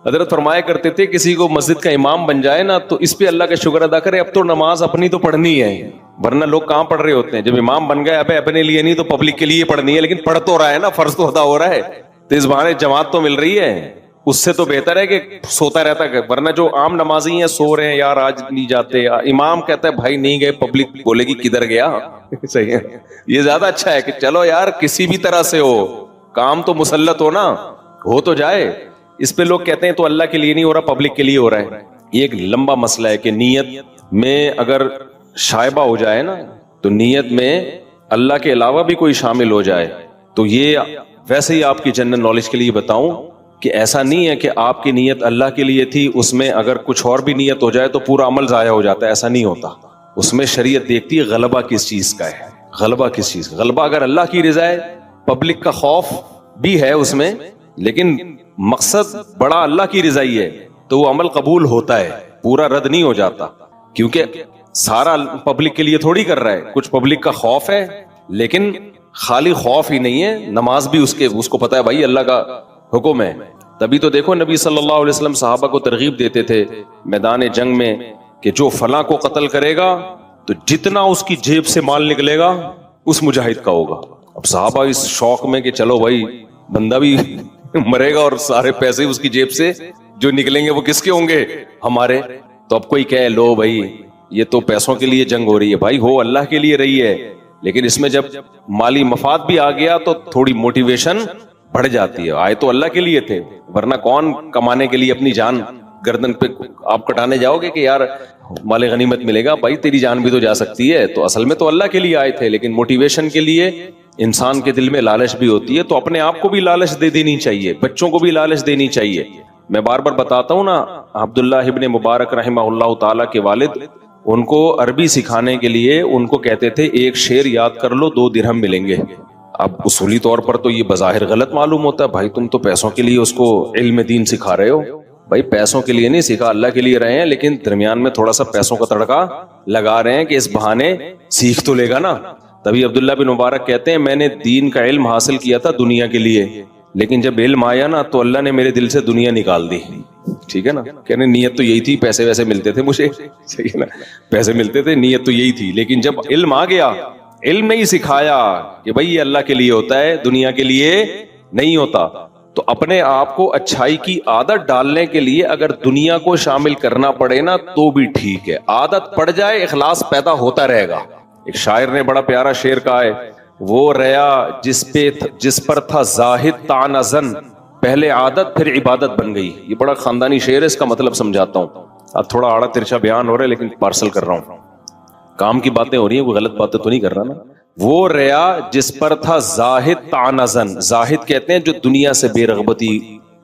حضرت فرمایا کرتے تھے کسی کو مسجد کا امام بن جائے نا تو اس پہ اللہ کا شکر ادا کرے، اب تو نماز اپنی تو پڑھنی ہے، ورنہ لوگ کہاں پڑھ رہے ہوتے ہیں. جب امام بن گئے اب اپنے لیے نہیں تو پبلک کے لیے پڑھنی ہے، لیکن پڑھ تو رہا ہے نا، فرض تو ادا ہو رہا ہے، تو اس بہانے جماعت تو مل رہی ہے. اس سے تو بہتر ہے کہ سوتا رہتا ہے، ورنہ جو عام نمازی ہیں سو رہے ہیں، یار آج نہیں جاتے، امام کہتا ہے بھائی نہیں گئے، پبلک بولے گی کدھر گیا. صحیح ہے، یہ زیادہ اچھا ہے کہ چلو یار کسی بھی طرح سے ہو، کام تو مسلط ہو نا، ہو تو جائے. اس پہ لوگ کہتے ہیں تو اللہ کے لیے نہیں ہو رہا، پبلک کے لیے ہو رہا ہے. یہ ایک لمبا مسئلہ ہے کہ نیت میں اگر شائبہ ہو جائے نا، تو نیت میں اللہ کے علاوہ بھی کوئی شامل ہو جائے تو یہ ویسے ہی آپ کی جنرل نالج کے لیے بتاؤں کہ ایسا نہیں ہے کہ آپ کی نیت اللہ کے لیے تھی، اس میں اگر کچھ اور بھی نیت ہو جائے تو پورا عمل ضائع ہو جاتا ہے. ایسا نہیں ہوتا. اس میں شریعت دیکھتی ہے غلبہ کس چیز کا ہے، غلبہ کس چیز کا. غلبہ اگر اللہ کی رضا ہے، پبلک کا خوف بھی ہے اس میں، لیکن مقصد بڑا اللہ کی رضا ہی ہے، تو وہ عمل قبول ہوتا ہے، پورا رد نہیں ہو جاتا. کیونکہ سارا پبلک کے لیے تھوڑی کر رہا ہے، کچھ پبلک کا خوف ہے، لیکن خالی خوف ہی نہیں ہے، نماز بھی اس کو پتا ہے بھائی اللہ کا حکم ہے. تبھی تو دیکھو نبی صلی اللہ علیہ وسلم صحابہ کو ترغیب دیتے تھے میدان جنگ میں کہ جو فلاں کو قتل کرے گا تو جتنا اس کی جیب سے مال نکلے گا اس مجاہد کا ہوگا. اب صحابہ اس شوق میں کہ چلو بھائی بندہ بھی مرے گا اور سارے پیسے اس کی جیب سے جو نکلیں گے وہ کس کے ہوں گے؟ ہمارے. تو اب کوئی کہے لو بھائی یہ تو پیسوں کے لیے جنگ ہو رہی ہے، بھائی ہو اللہ کے لیے رہی ہے، لیکن اس میں جب مالی مفاد بھی آ گیا تو تھوڑی موٹیویشن بڑھ جاتی ہے. آئے تو اللہ کے لیے تھے، ورنہ کون کمانے کے لیے اپنی جان گردن پہ آپ کٹانے جاؤ گے کہ یار مال غنیمت ملے گا؟ بھائی تیری جان بھی تو جا سکتی ہے. تو اصل میں تو اللہ کے لیے آئے تھے، لیکن موٹیویشن کے لیے انسان کے دل میں لالچ بھی ہوتی ہے، تو اپنے آپ کو بھی لالچ دے دینی چاہیے، بچوں کو بھی لالچ دینی چاہیے. میں بار بار بتاتا ہوں نا، عبداللہ ابن مبارک رحمہ اللہ تعالیٰ کے والد ان کو عربی سکھانے کے لیے ان کو کہتے تھے ایک شعر یاد کر لو 2 درہم ملیں گے. اب اصولی طور پر تو یہ بظاہر غلط معلوم ہوتا ہے، بھائی تم تو پیسوں کے لیے اس کو علم دین سکھا رہے ہو. بھائی پیسوں کے لیے نہیں سکھا، اللہ کے لیے رہے ہیں، لیکن درمیان میں تھوڑا سا پیسوں کا تڑکا لگا رہے ہیں کہ اس بہانے سیکھ تو لے گا نا. تبھی عبداللہ بن مبارک کہتے ہیں میں نے دین کا علم حاصل کیا تھا دنیا کے لیے، لیکن جب علم آیا نا تو اللہ نے میرے دل سے دنیا نکال دی. ٹھیک ہے نا، کہنے نیت تو یہی تھی، پیسے ویسے ملتے تھے مجھے، صحیح ہے نا، پیسے ملتے تھے، نیت تو یہی تھی، لیکن جب علم آ گیا، علم نے ہی سکھایا کہ بھائی یہ اللہ کے لیے ہوتا ہے، دنیا کے لیے نہیں ہوتا. تو اپنے آپ کو اچھائی کی عادت ڈالنے کے لیے اگر دنیا کو شامل کرنا پڑے نا تو بھی ٹھیک ہے، عادت پڑ جائے اخلاص پیدا ہوتا رہے گا. ایک شاعر نے بڑا پیارا شعر کہا ہے، وہ ریا جس پر تھا زاہد طعنہ زن، پہلے عادت پھر عبادت بن گئی. یہ بڑا خاندانی شعر ہے، اس کا مطلب سمجھاتا ہوں. اب تھوڑا آڑا ترچا بیان ہو رہا ہے لیکن پارسل کر رہا ہوں، کام کی باتیں ہو رہی ہیں، کوئی غلط باتیں تو نہیں کر رہا نا. وہ ریا جس پر تھا زاہد طعنہ زن، زاہد کہتے ہیں جو دنیا سے بے رغبتی،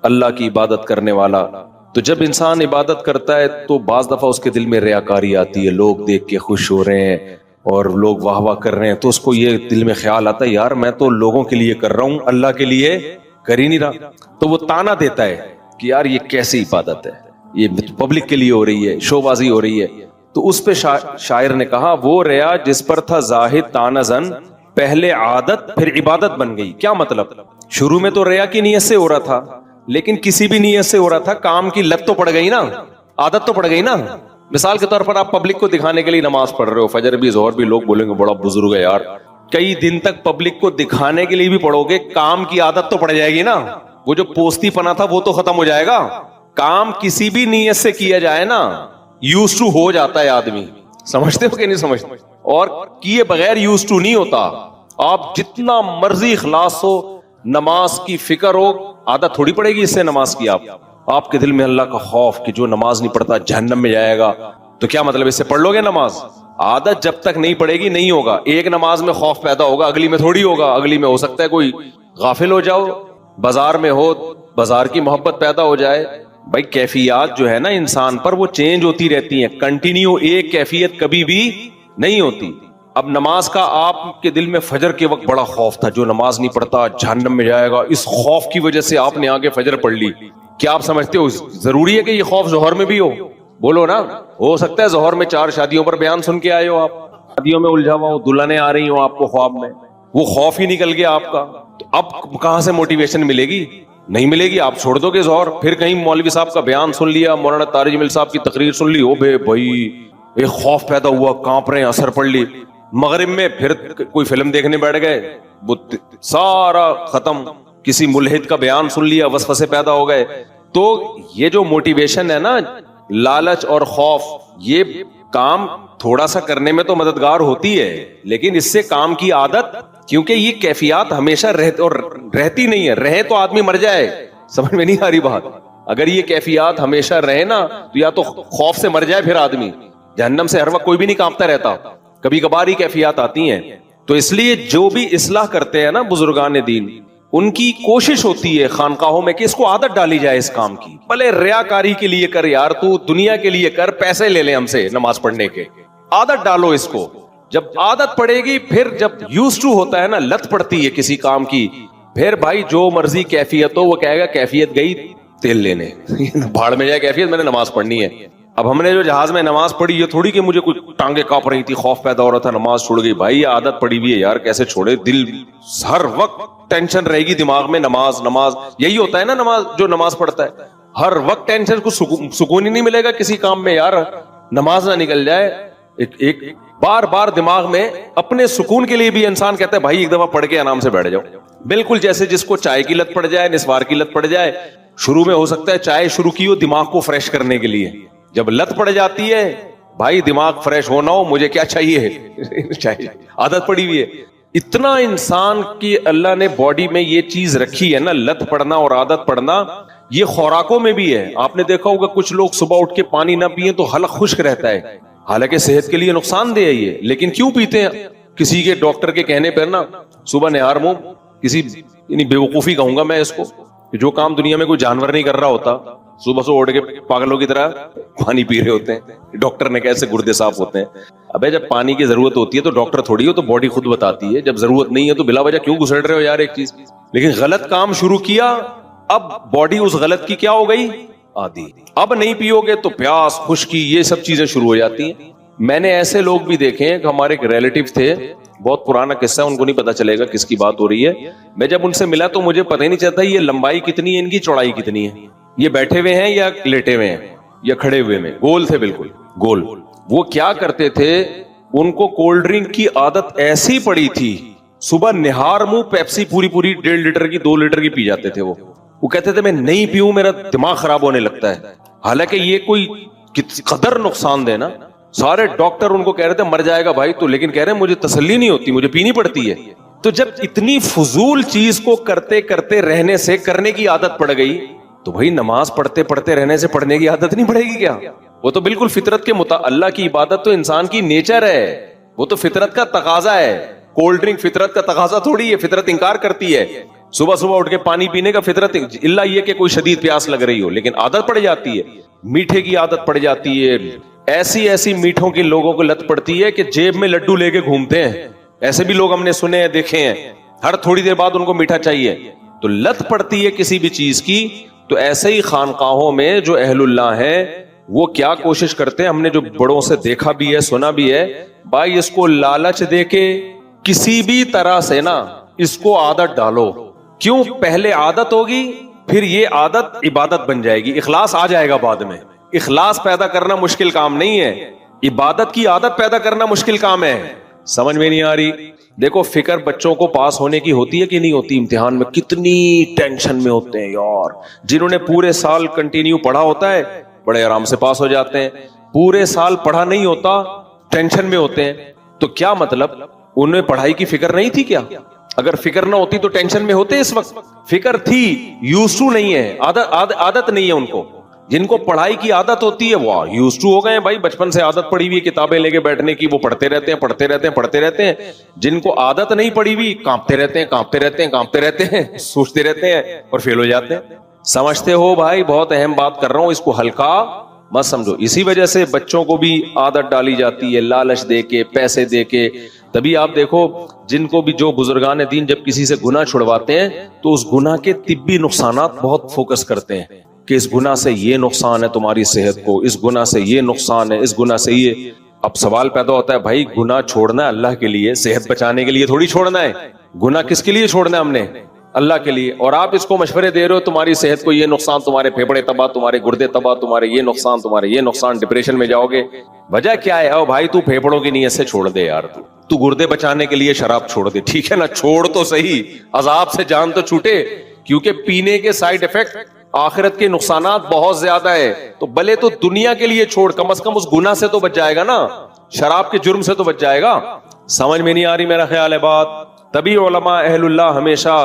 اللہ کی عبادت کرنے والا. تو جب انسان عبادت کرتا ہے تو بعض دفعہ اس کے دل میں ریاکاری آتی ہے، لوگ دیکھ کے خوش ہو رہے ہیں اور لوگ واہ واہ کر رہے ہیں، تو اس کو یہ دل میں خیال آتا ہے یار میں تو لوگوں کے لیے کر رہا ہوں، اللہ کے لیے کر ہی نہیں رہا. تو وہ طعنہ دیتا ہے کہ یار یہ کیسی عبادت ہے، یہ پبلک کے لیے ہو رہی ہے، شو بازی ہو رہی ہے. تو اس پہ شاعر نے کہا وہ ریا جس پر تھا زاہد طعنہ زن، پہلے عادت پھر عبادت بن گئی. کیا مطلب؟ شروع میں تو ریا کی نیت سے ہو رہا تھا، لیکن کسی بھی نیت سے ہو رہا تھا، کام کی لت تو پڑ گئی نا، عادت تو پڑ گئی نا. مثال کے طور پر آپ پبلک کو دکھانے کے لیے نماز پڑھ رہے ہو، فجر بھی ظہر بھی، لوگ بولیں گے بڑا بزرگ ہے یار، کئی دن تک پبلک کو دکھانے کے لیے بھی پڑھو گے، کام کی عادت تو پڑ جائے گی نا. وہ جو پوستی پنا تھا وہ تو ختم ہو جائے گا. کام کسی بھی نیت سے کیا جائے نا یوز ٹو ہو جاتا ہے آدمی. سمجھتے ہو کہ نہیں سمجھتے؟ اور کیے بغیر یوز ٹو نہیں ہوتا. آپ جتنا مرضی اخلاص ہو، نماز کی فکر ہو، عادت تھوڑی پڑے گی اس سے نماز کی. آپ کے دل میں اللہ کا خوف کہ جو نماز نہیں پڑھتا جہنم میں جائے گا، تو کیا مطلب اس سے پڑھ لو گے نماز؟ عادت جب تک نہیں پڑے گی نہیں ہوگا. ایک نماز میں خوف پیدا ہوگا، اگلی میں تھوڑی ہوگا. اگلی میں ہو سکتا ہے کوئی غافل ہو جاؤ، بازار میں ہو، بازار کی محبت پیدا ہو جائے. بھائی کیفیات جو ہے نا انسان پر وہ چینج ہوتی رہتی ہیں، کنٹینیو ایک کیفیت کبھی بھی نہیں ہوتی. اب نماز کا آپ کے دل میں فجر کے وقت بڑا خوف تھا, جو نماز نہیں پڑھتا جہنم میں جائے گا, اس خوف کی وجہ سے آپ نے آگے فجر پڑھ لی. کیا آپ سمجھتے ہو ضروری ہے کہ یہ خوف ظہر میں بھی ہو؟ بولو نا. ہو سکتا ہے ظہر میں 4 شادیوں پر بیان سن کے آئے ہو, آپ شادیوں میں الجھا ہوا ہو, دلہنیں آ رہی ہوں آپ کو خواب میں, وہ خوف ہی نکل گیا آپ کا, تو اب کہاں سے موٹیویشن ملے گی؟ نہیں ملے گی. آپ چھوڑ دو گے ظہر, پھر کہیں مولوی صاحب کا بیان سن لیا, مولانا طارق جمیل صاحب کی تقریر سن لی, او بے بھائی ایک خوف پیدا ہوا, کانپ رہے ہیں, اثر پڑ لی. مغرب میں پھر کوئی فلم دیکھنے بیٹھ گئے, سارا ختم. کسی ملحد کا بیان سن لیا, وسوسے پیدا ہو گئے. تو یہ جو موٹیویشن ہے نا, لالچ اور خوف, یہ کام تھوڑا سا کرنے میں تو مددگار ہوتی ہے, لیکن اس سے کام کی عادت, کیونکہ یہ کیفیات ہمیشہ رہتی نہیں ہے. رہے تو آدمی مر جائے, سمجھ میں نہیں آ رہی بات. اگر یہ کیفیات ہمیشہ رہے نا تو یا تو خوف سے مر جائے پھر آدمی. جہنم سے ہر وقت کوئی بھی نہیں کانپتا رہتا, کبھی کبھار ہی کیفیات آتی ہیں. تو اس لیے جو بھی اصلاح کرتے ہیں نا بزرگان دین, ان کی کوشش ہوتی ہے خانقاہوں میں کہ اس کو عادت ڈالی جائے اس کام کی. بھلے ریاکاری کے لیے کر یار, تو دنیا کے لیے کر, پیسے لے لیں ہم سے نماز پڑھنے کے, عادت ڈالو اس کو. جب عادت پڑے گی, پھر جب یوز ٹو ہوتا ہے نا, لت پڑتی ہے کسی کام کی, پھر بھائی جو مرضی کیفیت ہو, وہ کہے گا کیفیت گئی تیل لینے, بھاڑ میں جائے کیفیت, میں نے نماز پڑھنی ہے. اب ہم نے جو جہاز میں نماز پڑھی, یہ تھوڑی کہ مجھے کچھ ٹانگیں کانپ رہی تھی, خوف پیدا ہو رہا تھا, نماز چھوڑ گئی. بھائی عادت پڑی ہوئی ہے یار, کیسے چھوڑے؟ دل ہر وقت ٹینشن رہے گی دماغ میں, نماز نماز. یہی ہوتا ہے نا نماز, جو نماز پڑھتا ہے ہر وقت ٹینشن, کو سکون ہی نہیں ملے گا کسی کام میں یار, نماز نہ نکل جائے. ایک بار بار دماغ میں اپنے سکون کے لیے بھی انسان کہتا ہے بھائی ایک دفعہ پڑھ کے آرام سے بیٹھ جاؤ. بالکل جیسے جس کو چائے کی لت پڑ جائے, نسوار کی لت پڑ جائے. شروع میں ہو سکتا ہے چائے شروع کی ہو دماغ کو فریش کرنے کے لیے, جب لت پڑ جاتی ہے بھائی دماغ فریش ہونا ہو, مجھے کیا چاہیے, چاہیے, عادت پڑی ہوئی ہے. اتنا انسان کی اللہ نے باڈی میں یہ چیز رکھی ہے نا, لت پڑنا اور عادت پڑنا, یہ خوراکوں میں بھی ہے. آپ نے دیکھا ہوگا کچھ لوگ صبح اٹھ کے پانی نہ پیئیں تو حلق خشک رہتا ہے, حالانکہ صحت کے لیے نقصان دہ ہے یہ, لیکن کیوں پیتے ہیں؟ کسی کے ڈاکٹر کے کہنے پر نا, صبح نہار منہ, کسی یعنی بیوقوفی کہوں گا میں اس کو, جو کام دنیا میں کوئی جانور نہیں کر رہا ہوتا, صبح سے اٹھ کے پاگلوں کی طرح پانی پی رہے ہوتے ہیں. ڈاکٹر نے کیسے گردے صاف ہوتے ہیں. ابے جب پانی کی ضرورت ہوتی ہے تو ڈاکٹر تھوڑی ہو, تو باڈی خود بتاتی ہے. جب ضرورت نہیں ہے تو بلا وجہ کیوں گھسڑ رہے ہو یار ایک چیز. لیکن غلط کام شروع کیا, اب باڈی اس غلط کی کیا ہو گئی, عادی. اب نہیں پیو گے تو پیاس, خشکی, یہ سب چیزیں شروع ہو جاتی ہیں. میں نے ایسے لوگ بھی دیکھے ہیں کہ ہمارے ایک ریلیٹیو تھے, بہت پرانا قصہ ہے, ان کو نہیں پتا چلے گا کس کی بات ہو رہی ہے. میں جب ان سے ملا تو مجھے پتہ ہی نہیں چلتا یہ لمبائی کتنی ہے, ان کی چوڑائی کتنی ہے, یہ بیٹھے ہوئے ہیں یا لیٹے ہوئے ہیں یا کھڑے ہوئے میں. گول تھے, بالکل گول. وہ کیا کرتے تھے, ان کو کولڈ ڈرنک کی عادت ایسی پڑی تھی, صبح نہار منہ پیپسی پوری 1.5 لیٹر کی 2 لیٹر کی پی جاتے تھے. وہ کہتے تھے میں نہیں پیوں میرا دماغ خراب ہونے لگتا ہے. حالانکہ یہ کوئی قدر نقصان دہ نا. سارے ڈاکٹر ان کو کہہ رہے تھے مر جائے گا بھائی, تو لیکن کہہ رہے ہیں مجھے تسلی نہیں ہوتی, مجھے پینی پڑتی ہے. تو جب اتنی فضول چیز کو کرتے کرتے رہنے سے کرنے کی عادت پڑ گئی, تو بھائی نماز پڑھتے پڑھتے رہنے سے پڑھنے کی عادت نہیں پڑے گی کیا؟ وہ تو بالکل فطرت کے اللہ کی عبادت تو انسان کی نیچر ہے, وہ تو فطرت کا تقاضا ہے. کولڈ ڈرنک فطرت کا تقاضا تھوڑی ہے, فطرت انکار کرتی ہے صبح صبح اٹھ کے پانی پینے کا. فطرت اللہ یہ کہ کوئی شدید پیاس لگ رہی ہو, لیکن عادت پڑ جاتی ہے. میٹھے کی عادت پڑ جاتی ہے, ایسی میٹھوں کی لوگوں کو لت پڑتی ہے کہ جیب میں لڈو لے کے گھومتے ہیں. ایسے بھی لوگ ہم نے سنے ہیں, دیکھے ہیں, ہر تھوڑی دیر بعد ان کو میٹھا چاہیے. تو لت پڑتی ہے کسی بھی چیز کی. تو ایسے ہی خانقاہوں میں جو اہل اللہ ہیں وہ کیا کوشش کرتے ہیں, ہم نے جو بڑوں سے دیکھا بھی ہے, سنا بھی ہے, بھائی اس کو لالچ دے کے کسی بھی طرح سے نا اس کو عادت ڈالو. کیوں؟ پہلے عادت ہوگی, پھر یہ عادت عبادت بن جائے گی, اخلاص آ جائے گا بعد میں. اخلاص پیدا کرنا مشکل کام نہیں ہے, عبادت کی عادت پیدا کرنا مشکل کام ہے. سمجھ میں نہیں آ رہی؟ دیکھو فکر بچوں کو پاس ہونے کی ہوتی ہے کہ نہیں ہوتی؟ امتحان میں کتنی ٹینشن میں ہوتے ہیں یار. جنہوں نے پورے سال کنٹینیو پڑھا ہوتا ہے بڑے آرام سے پاس ہو جاتے ہیں, پورے سال پڑھا نہیں ہوتا ٹینشن میں ہوتے ہیں. تو کیا مطلب, انہیں پڑھائی کی فکر نہیں تھی کیا؟ اگر فکر نہ ہوتی تو ٹینشن میں ہوتے اس وقت. فکر تھی, یوز ٹو نہیں ہے, عادت نہیں ہے ان کو. جن کو پڑھائی کی عادت ہوتی ہے وہ یوز ٹو ہو گئے ہیں بھائی, بچپن سے عادت پڑی ہوئی کتابیں لے کے بیٹھنے کی, وہ پڑھتے رہتے ہیں. جن کو عادت نہیں پڑی ہوئی کانپتے رہتے ہیں, سوچتے رہتے ہیں اور فیل ہو جاتے ہیں. سمجھتے ہو بھائی؟ بہت اہم بات کر رہا ہوں, اس کو ہلکا مت سمجھو. اسی وجہ سے بچوں کو بھی عادت ڈالی جاتی ہے لالچ دے کے, پیسے دے کے. تبھی آپ دیکھو جن کو بھی جو بزرگان دین جب کسی سے گناہ چھڑواتے ہیں تو اس گناہ کے طبی نقصانات بہت فوکس کرتے ہیں کہ اس گناہ سے یہ نقصان ہے تمہاری صحت کو، اس گناہ سے یہ نقصان ہے، اس گناہ سے یہ. اب سوال پیدا ہوتا ہے بھائی گناہ چھوڑنا ہے اللہ کے لیے، صحت بچانے کے لیے تھوڑی چھوڑنا ہے. گناہ کس کے لیے چھوڑنا ہے ہم نے؟ اللہ کے لیے. اور آپ اس کو مشورے دے رہے ہو تمہاری صحت کو یہ نقصان، تمہارے پھیپھڑے تباہ، تمہارے گردے تباہ، تمہارے یہ نقصان، تمہارے یہ نقصان، ڈپریشن میں جاؤ گے. وجہ کیا ہے؟ او بھائی تو پھیپھڑوں کی نیت سے چھوڑ دے یار، تو گردے بچانے کے لیے شراب چھوڑ دے، ٹھیک ہے نا، چھوڑ تو صحیح، عذاب سے جان تو چھوٹے. کیونکہ پینے کے سائیڈ افیکٹ، آخرت کے نقصانات بہت زیادہ ہے. تو بھلے تو دنیا کے لیے چھوڑ، کم از کم اس گناہ سے تو بچ جائے گا نا، شراب کے جرم سے تو بچ جائے گا. سمجھ میں نہیں آ رہی میرا خیال ہے بات. تبھی علماء اہل اللہ ہمیشہ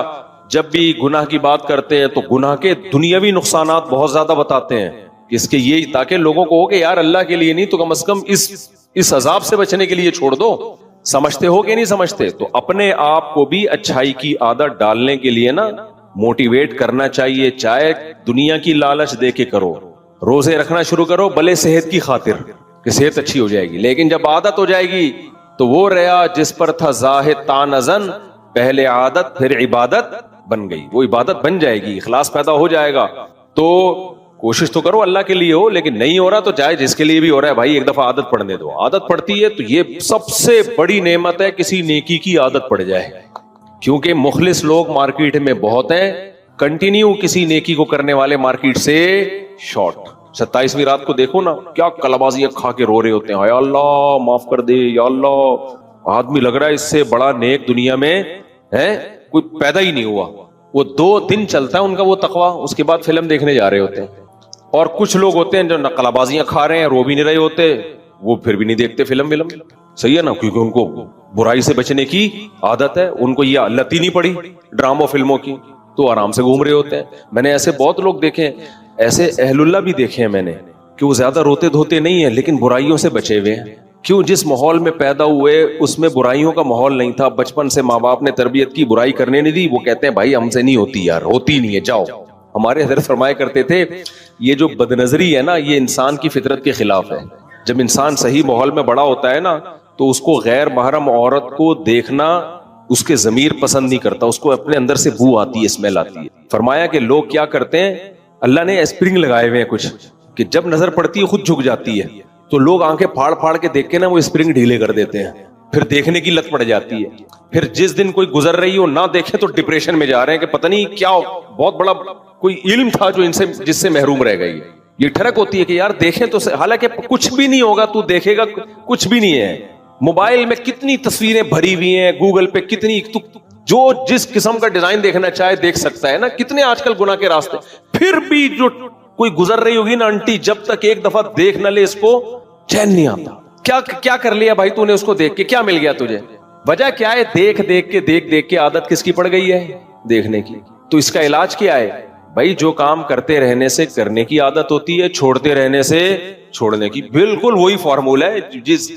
جب بھی گناہ کی بات کرتے ہیں تو گناہ کے دنیاوی نقصانات بہت زیادہ بتاتے ہیں، اس کے یہ تاکہ لوگوں کو ہو کہ یار اللہ کے لیے نہیں تو کم از کم اس عذاب سے بچنے کے لیے چھوڑ دو. سمجھتے ہو کہ نہیں سمجھتے؟ تو اپنے آپ کو بھی اچھائی کی عادت ڈالنے کے لیے نا موٹیویٹ کرنا چاہیے، چاہے دنیا کی لالچ دے کے کرو. روزے رکھنا شروع کرو بھلے صحت کی خاطر کہ صحت اچھی ہو جائے گی، لیکن جب عادت ہو جائے گی تو وہ ریا جس پر تھا زاہد تانزن، پہلے عادت پھر عبادت بن گئی، وہ عبادت بن جائے گی، اخلاص پیدا ہو جائے گا. تو کوشش تو کرو اللہ کے لیے ہو، لیکن نہیں ہو رہا تو چاہے جس کے لیے بھی ہو رہا ہے بھائی ایک دفعہ عادت پڑنے دو. عادت پڑتی ہے تو یہ سب سے بڑی نعمت ہے کسی نیکی کی عادت پڑ جائے، کیونکہ مخلص لوگ مارکیٹ میں بہت ہیں، کنٹینیو کسی نیکی کو کرنے والے مارکیٹ سے شارٹ. 27ویں رات کو دیکھو نا کیا کلابازیاں کھا کے رو رہے ہوتے ہیں، یا اللہ معاف کر دے، یا اللہ. آدمی لگ رہا ہے اس سے بڑا نیک دنیا میں ہے کوئی پیدا ہی نہیں ہوا. وہ 2 دن چلتا ہے ان کا وہ تقویٰ، اس کے بعد فلم دیکھنے جا رہے ہوتے ہیں. اور کچھ لوگ ہوتے ہیں جو کلابازیاں کھا رہے ہیں، رو بھی نہیں رہے ہوتے، وہ پھر بھی نہیں دیکھتے فلم. صحیح ہے نا، کیونکہ ان کو برائی سے بچنے کی عادت ہے، ان کو یہ لت ہی نہیں پڑی ڈراموں فلموں کی، تو آرام سے گھوم رہے ہوتے ہیں. میں نے ایسے بہت لوگ دیکھے، ایسے اہل اللہ بھی دیکھے ہیں میں نے کہ وہ زیادہ روتے دھوتے نہیں ہیں لیکن برائیوں سے بچے ہوئے ہیں. کیوں؟ جس ماحول میں پیدا ہوئے اس میں برائیوں کا ماحول نہیں تھا، بچپن سے ماں باپ نے تربیت کی، برائی کرنے نہیں دی. وہ کہتے ہیں بھائی ہم سے نہیں ہوتی یار، ہوتی نہیں ہے، جاؤ. ہمارے حضرت فرمایا کرتے تھے یہ جو بدنظری ہے نا یہ انسان کی فطرت کے خلاف ہے. جب انسان صحیح ماحول میں بڑا ہوتا ہے نا تو اس کو غیر محرم عورت کو دیکھنا اس کے ضمیر پسند نہیں کرتا، اس کو اپنے اندر سے بو آتی ہے، اسمیل آتی ہے. فرمایا کہ لوگ کیا کرتے ہیں، اللہ نے اسپرنگ لگائے ہوئے ہیں کچھ کہ جب نظر پڑتی ہے خود جھک جاتی ہے، تو لوگ آنکھیں پھاڑ پھاڑ کے دیکھ کے نا وہ اسپرنگ ڈھیلے کر دیتے ہیں، پھر دیکھنے کی لت پڑ جاتی ہے. پھر جس دن کوئی گزر رہی ہو نہ دیکھے تو ڈپریشن میں جا رہے ہیں کہ پتہ نہیں کیا بہت بڑا کوئی علم تھا جو جس سے محروم رہ گئی. یہ ٹھڑک ہوتی ہے کہ یار دیکھیں تو حالانکہ کچھ بھی نہیں ہوگا، تو دیکھے گا کچھ بھی نہیں ہے. موبائل میں کتنی تصویریں بھری ہوئی ہیں، گوگل پہ کتنی، جو جس قسم کا ڈیزائن دیکھنا چاہے دیکھ سکتا ہے نا. کتنے آج کل گناہ کے راستے. پھر بھی جو کوئی گزر رہی ہوگی نا انٹی، جب تک ایک دفعہ دیکھ نہ لے اس کو چین نہیں آتا. کیا کر لیا بھائی تو نے اس کو دیکھ کے، کیا مل گیا تجھے؟ وجہ کیا ہے؟ دیکھ کے عادت کس کی پڑ گئی ہے؟ دیکھنے کی. تو اس کا علاج کیا ہے بھائی؟ جو کام کرتے رہنے سے کرنے کی عادت ہوتی ہے، چھوڑتے رہنے سے چھوڑنے کی. بالکل وہی فارمولا ہے،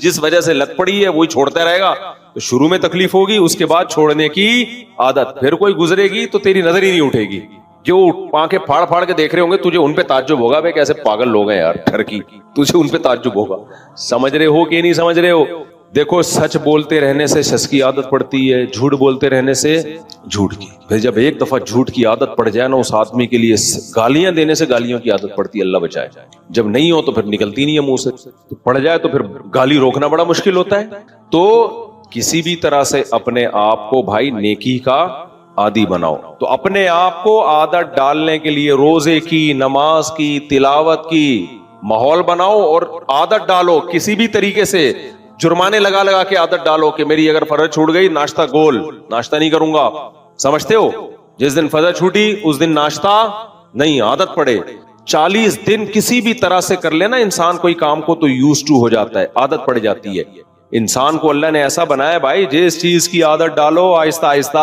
جس وجہ سے لت پڑی ہے وہی چھوڑتا رہے گا تو شروع میں تکلیف ہوگی، اس کے بعد چھوڑنے کی عادت. پھر کوئی گزرے گی تو تیری نظر ہی نہیں اٹھے گی. جو آنکھیں پھاڑ پھاڑ کے دیکھ رہے ہوں گے تجھے ان پہ تعجب ہوگا، بھائی کیسے پاگل لوگ ہیں یار ٹھرکی، تجھے ان پہ تعجب ہوگا. سمجھ رہے ہو کہ نہیں سمجھ رہے ہو؟ دیکھو سچ بولتے رہنے سے سچ کی عادت پڑتی ہے، جھوٹ بولتے رہنے سے جھوٹ کی. پھر جب ایک دفعہ جھوٹ کی عادت پڑ جائے نا اس آدمی کے لیے، گالیاں دینے سے گالیوں کی عادت پڑتی ہے، اللہ بچائے. جب نہیں ہو تو پھر نکلتی نہیں ہے منہ سے، پڑ جائے تو پھر گالی روکنا بڑا مشکل ہوتا ہے. تو کسی بھی طرح سے اپنے آپ کو بھائی نیکی کا عادی بناؤ. تو اپنے آپ کو عادت ڈالنے کے لیے روزے کی، نماز کی، تلاوت کی ماحول بناؤ اور عادت ڈالو. کسی بھی طریقے سے جرمانے لگا کے عادت ڈالو کہ میری اگر فرض چھوٹ گئی ناشتہ گول، ناشتہ نہیں کروں گا. سمجھتے ہو؟ جس دن فرض چھوٹی اس دن ناشتہ نہیں، عادت پڑے. 40 دن کسی بھی طرح سے کر لینا انسان کوئی کام کو تو یوز ٹو ہو جاتا ہے، عادت پڑ جاتی ہے. انسان کو اللہ نے ایسا بنایا بھائی جس چیز کی عادت ڈالو آہستہ آہستہ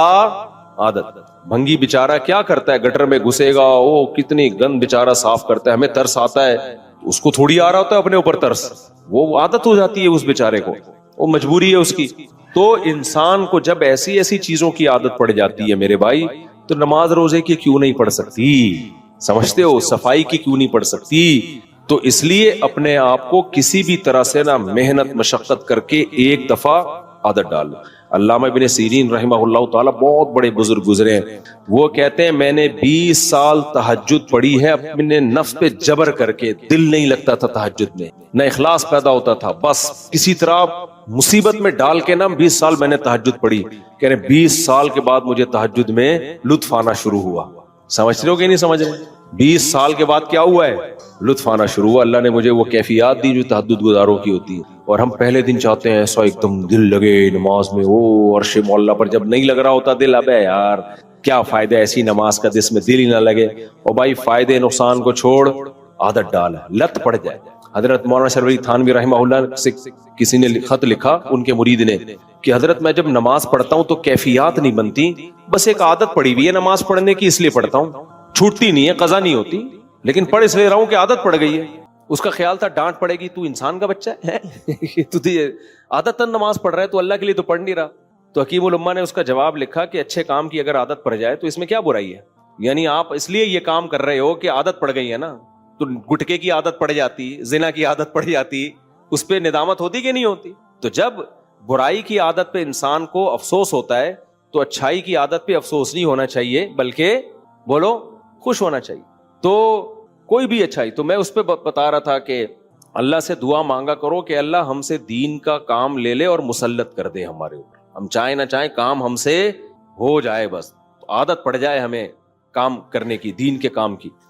عادت. بھنگی بیچارہ کیا کرتا ہے؟ گٹر میں گھسے گا، وہ کتنی گند بیچارہ صاف کرتا ہے، ہمیں ترس آتا ہے، اس کو تھوڑی آ رہا ہوتا ہے اپنے اوپر ترس، وہ عادت ہو جاتی ہے اس بیچارے کو، وہ مجبوری ہے اس کی. تو انسان کو جب ایسی چیزوں کی عادت پڑ جاتی ہے میرے بھائی، تو نماز روزے کی کیوں نہیں پڑھ سکتی؟ سمجھتے ہو؟ صفائی کی کیوں نہیں پڑھ سکتی؟ تو اس لیے اپنے آپ کو کسی بھی طرح سے نا محنت مشقت کر کے ایک دفعہ عادت ڈال لو. علامہ ابن سیرین رحمہ اللہ تعالیٰ بہت بڑے بزرگ گزرے ہیں, وہ کہتے ہیں میں نے 20 سال تہجد پڑھی ہے اپنے نفس پہ جبر کر کے, دل نہیں لگتا تھا تہجد میں, نہ اخلاص پیدا ہوتا تھا, بس کسی طرح مصیبت میں ڈال کے نا 20 سال میں نے تہجد پڑھی. کہہ رہے 20 سال کے بعد مجھے تہجد میں لطف آنا شروع ہوا. سمجھ رہے ہو کہ نہیں سمجھ رہے؟ 20 سال کے بعد کیا ہوا ہے؟ لطف آنا شروع ہوا. اللہ نے مجھے وہ کیفیات دی جو تہجد گزاروں کی ہوتی ہے. اور ہم پہلے دن چاہتے ہیں ایسا ایک دم دل لگے نماز میں, وہ عرش مولا پر. جب نہیں لگ رہا ہوتا دل, ابے یار کیا فائدہ ایسی نماز کا جس میں دل ہی نہ لگے. اور بھائی فائدے نقصان کو چھوڑ, عادت ڈال, لت پڑ جائے. حضرت مولانا شرف علی تھانوی رحمہ اللہ سے کسی نے خط لکھا, ان کے مرید نے, کہ حضرت میں جب نماز پڑھتا ہوں تو کیفیات نہیں بنتی, بس ایک عادت پڑی ہوئی ہے نماز پڑھنے کی, اس لیے پڑھتا ہوں, چھوٹتی نہیں ہے, قضا نہیں ہوتی, لیکن پڑھ اس لیے رہا ہوں کہ عادت پڑ گئی ہے. اس کا خیال تھا ڈانٹ پڑے گی, تو انسان کا بچہ ہے, تجھے عادتاً نماز پڑھ رہا ہے, تو اللہ کے لیے تو پڑھ نہیں رہا. تو حکیم الامہ نے اس کا جواب لکھا کہ اچھے کام کی اگر عادت پڑ جائے تو اس میں کیا برائی ہے؟ یعنی آپ اس لیے یہ کام کر رہے ہو کہ عادت پڑ گئی ہے نا, تو گٹکے کی عادت پڑ جاتی, زنا کی عادت پڑ جاتی, اس پہ ندامت ہوتی کہ نہیں ہوتی؟ تو جب برائی کی عادت پہ انسان کو افسوس ہوتا ہے تو اچھائی کی عادت پہ افسوس نہیں ہونا چاہیے, بلکہ بولو خوش ہونا چاہیے. تو کوئی بھی اچھائی, تو میں اس پہ بتا رہا تھا کہ اللہ سے دعا مانگا کرو کہ اللہ ہم سے دین کا کام لے لے اور مسلط کر دے ہمارے اوپر. ہم چاہیں نہ چاہیں کام ہم سے ہو جائے, بس عادت پڑ جائے ہمیں کام کرنے کی, دین کے کام کی.